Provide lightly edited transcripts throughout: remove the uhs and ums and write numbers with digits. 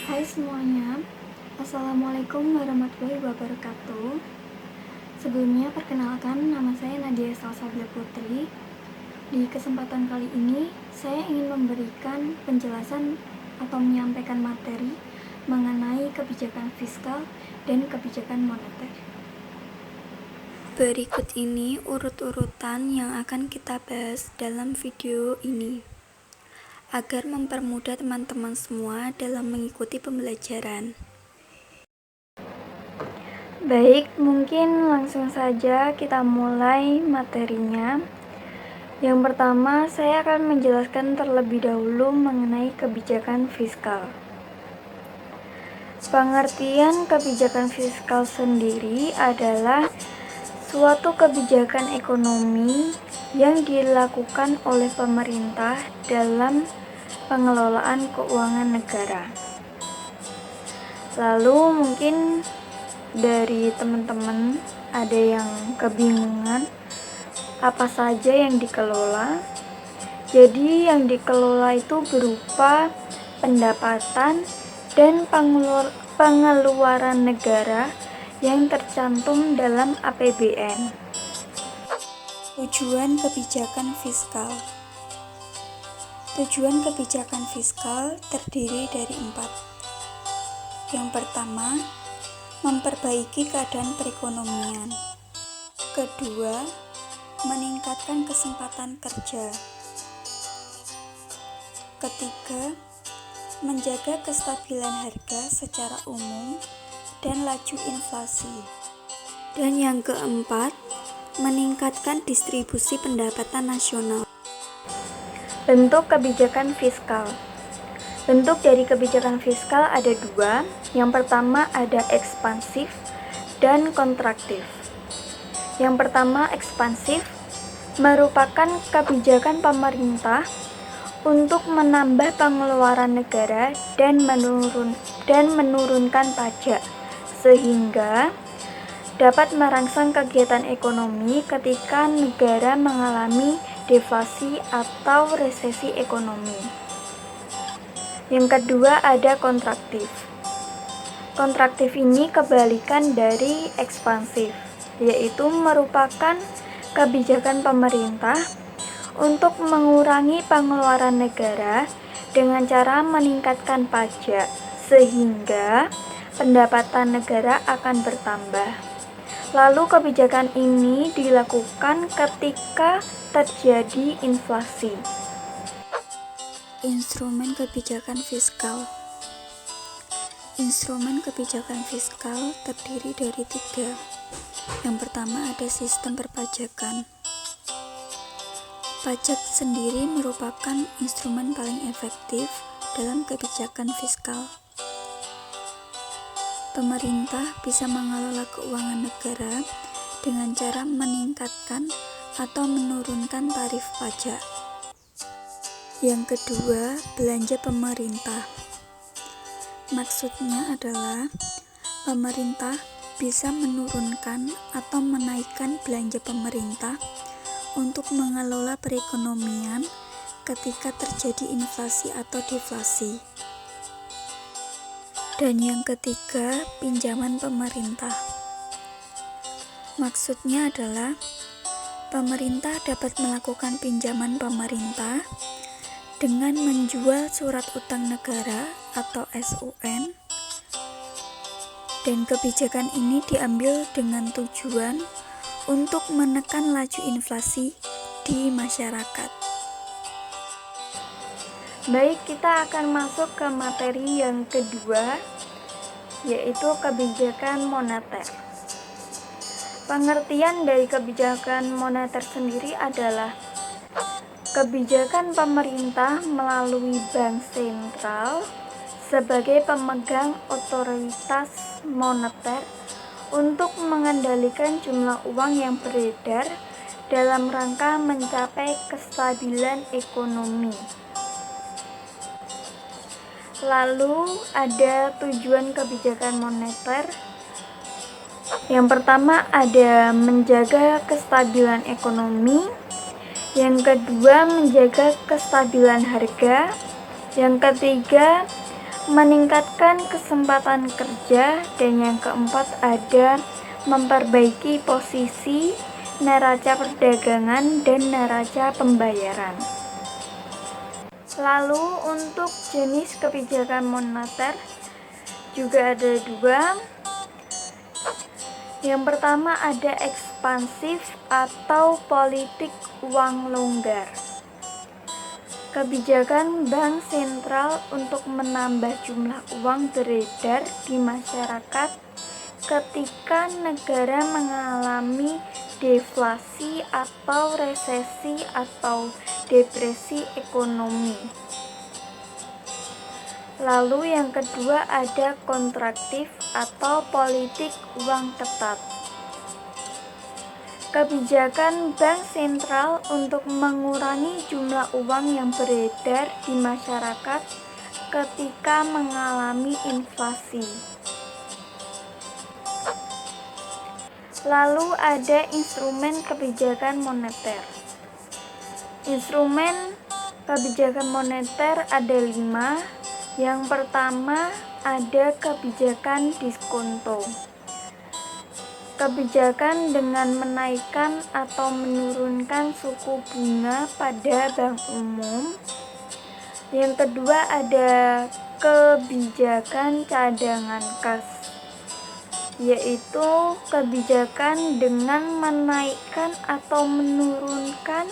Hai semuanya, Assalamualaikum warahmatullahi wabarakatuh. Sebelumnya perkenalkan, nama saya Nadia Salsabila Putri. Di kesempatan kali ini, saya ingin memberikan penjelasan atau menyampaikan materi mengenai kebijakan fiskal dan kebijakan moneter. Berikut ini urut-urutan yang akan kita bahas dalam video ini, agar mempermudah teman-teman semua dalam mengikuti pembelajaran. Baik, mungkin langsung saja kita mulai materinya. Yang pertama, saya akan menjelaskan terlebih dahulu mengenai kebijakan fiskal. Pengertian kebijakan fiskal sendiri adalah suatu kebijakan ekonomi yang dilakukan oleh pemerintah dalam pengelolaan keuangan negara. Lalu mungkin dari teman-teman ada yang kebingungan apa saja yang dikelola. Jadi yang dikelola itu berupa pendapatan dan pengeluaran negara yang tercantum dalam APBN. Tujuan kebijakan fiskal. Tujuan kebijakan fiskal terdiri dari 4. Yang pertama, memperbaiki keadaan perekonomian. Kedua, meningkatkan kesempatan kerja. Ketiga, menjaga kestabilan harga secara umum dan laju inflasi. Dan yang keempat, meningkatkan distribusi pendapatan nasional. Bentuk kebijakan fiskal. Bentuk dari kebijakan fiskal ada 2. Yang pertama ada ekspansif dan kontraktif. Yang pertama ekspansif merupakan kebijakan pemerintah untuk menambah pengeluaran negara dan menurunkan pajak, sehingga dapat merangsang kegiatan ekonomi ketika negara mengalami deflasi atau resesi ekonomi. Yang kedua ada kontraktif. Kontraktif ini kebalikan dari ekspansif, yaitu merupakan kebijakan pemerintah untuk mengurangi pengeluaran negara dengan cara meningkatkan pajak, sehingga pendapatan negara akan bertambah. Lalu kebijakan ini dilakukan ketika terjadi inflasi. Instrumen kebijakan fiskal. Instrumen kebijakan fiskal terdiri dari 3. Yang pertama ada sistem perpajakan. Pajak sendiri merupakan instrumen paling efektif dalam kebijakan fiskal. Pemerintah bisa mengelola keuangan negara dengan cara meningkatkan atau menurunkan tarif pajak. Yang kedua, belanja pemerintah. Maksudnya adalah pemerintah bisa menurunkan atau menaikkan belanja pemerintah untuk mengelola perekonomian ketika terjadi inflasi atau deflasi. Dan yang ketiga, pinjaman pemerintah. Maksudnya adalah pemerintah dapat melakukan pinjaman pemerintah dengan menjual surat utang negara atau SUN, dan kebijakan ini diambil dengan tujuan untuk menekan laju inflasi di masyarakat. Baik, kita akan masuk ke materi yang kedua, yaitu kebijakan moneter. Pengertian dari kebijakan moneter sendiri adalah kebijakan pemerintah melalui bank sentral sebagai pemegang otoritas moneter untuk mengendalikan jumlah uang yang beredar dalam rangka mencapai kestabilan ekonomi. Lalu ada tujuan kebijakan moneter. Yang pertama ada menjaga kestabilan ekonomi. Yang kedua menjaga kestabilan harga. Yang ketiga meningkatkan kesempatan kerja, dan yang keempat ada memperbaiki posisi neraca perdagangan dan neraca pembayaran. Lalu untuk jenis kebijakan moneter juga ada dua. Yang pertama ada ekspansif atau politik uang longgar. Kebijakan bank sentral untuk menambah jumlah uang beredar di masyarakat ketika negara mengalami deflasi atau resesi atau depresi ekonomi. Lalu yang kedua ada kontraktif atau politik uang ketat. Kebijakan bank sentral untuk mengurangi jumlah uang yang beredar di masyarakat ketika mengalami inflasi. Lalu ada instrumen kebijakan moneter. Instrumen kebijakan moneter ada 5. Yang pertama ada kebijakan diskonto. Kebijakan dengan menaikkan atau menurunkan suku bunga pada bank umum. Yang kedua ada kebijakan cadangan kas, yaitu kebijakan dengan menaikkan atau menurunkan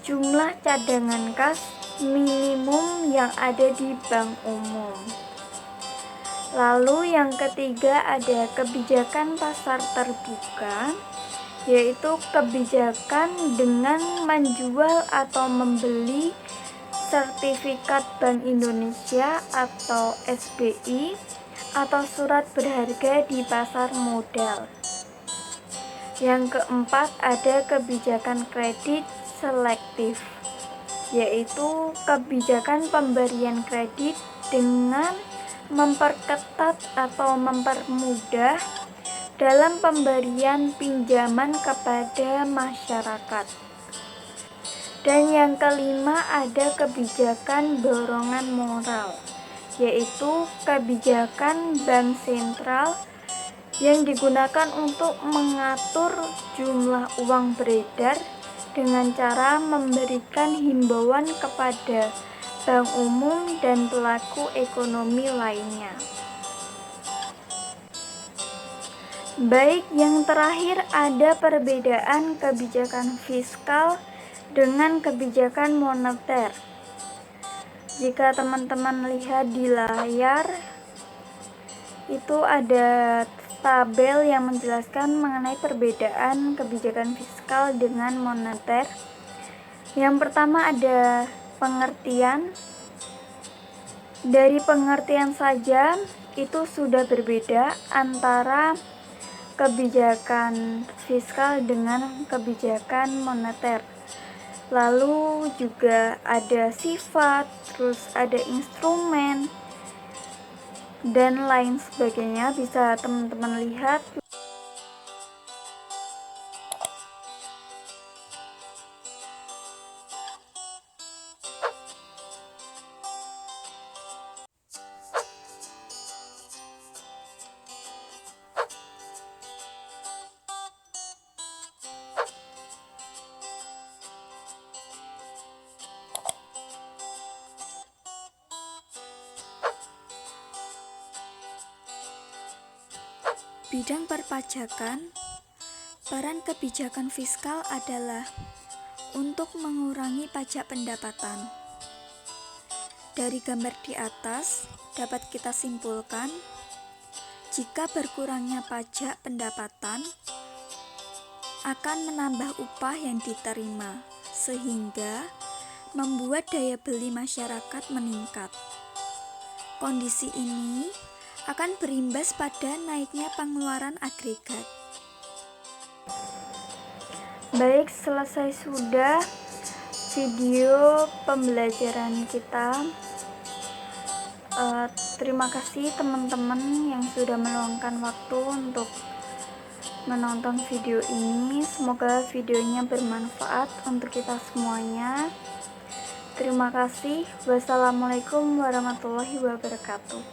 jumlah cadangan kas minimum yang ada di bank umum. Lalu yang ketiga ada kebijakan pasar terbuka, yaitu kebijakan dengan menjual atau membeli sertifikat Bank Indonesia atau SBI atau surat berharga di pasar modal. Yang keempat ada kebijakan kredit selektif, yaitu kebijakan pemberian kredit dengan memperketat atau mempermudah dalam pemberian pinjaman kepada masyarakat. Dan yang kelima ada kebijakan dorongan moral, yaitu kebijakan bank sentral yang digunakan untuk mengatur jumlah uang beredar dengan cara memberikan himbauan kepada bank umum dan pelaku ekonomi lainnya. Baik, yang terakhir ada perbedaan kebijakan fiskal dengan kebijakan moneter. Jika teman-teman lihat di layar, itu ada tabel yang menjelaskan mengenai perbedaan kebijakan fiskal dengan moneter. Yang pertama ada pengertian. Dari pengertian saja itu sudah berbeda antara kebijakan fiskal dengan kebijakan moneter. Lalu juga ada sifat, terus ada instrumen, dan lain sebagainya. Bisa teman-teman lihat. Bidang perpajakan, peran kebijakan fiskal adalah untuk mengurangi pajak pendapatan. Dari gambar di atas dapat kita simpulkan, jika berkurangnya pajak pendapatan akan menambah upah yang diterima, sehingga membuat daya beli masyarakat meningkat. Kondisi ini akan berimbas pada naiknya pengeluaran agregat. Baik, selesai sudah video pembelajaran kita. Terima kasih teman-teman yang sudah meluangkan waktu untuk menonton video ini. Semoga videonya bermanfaat untuk kita semuanya. Terima kasih. Wassalamualaikum warahmatullahi wabarakatuh.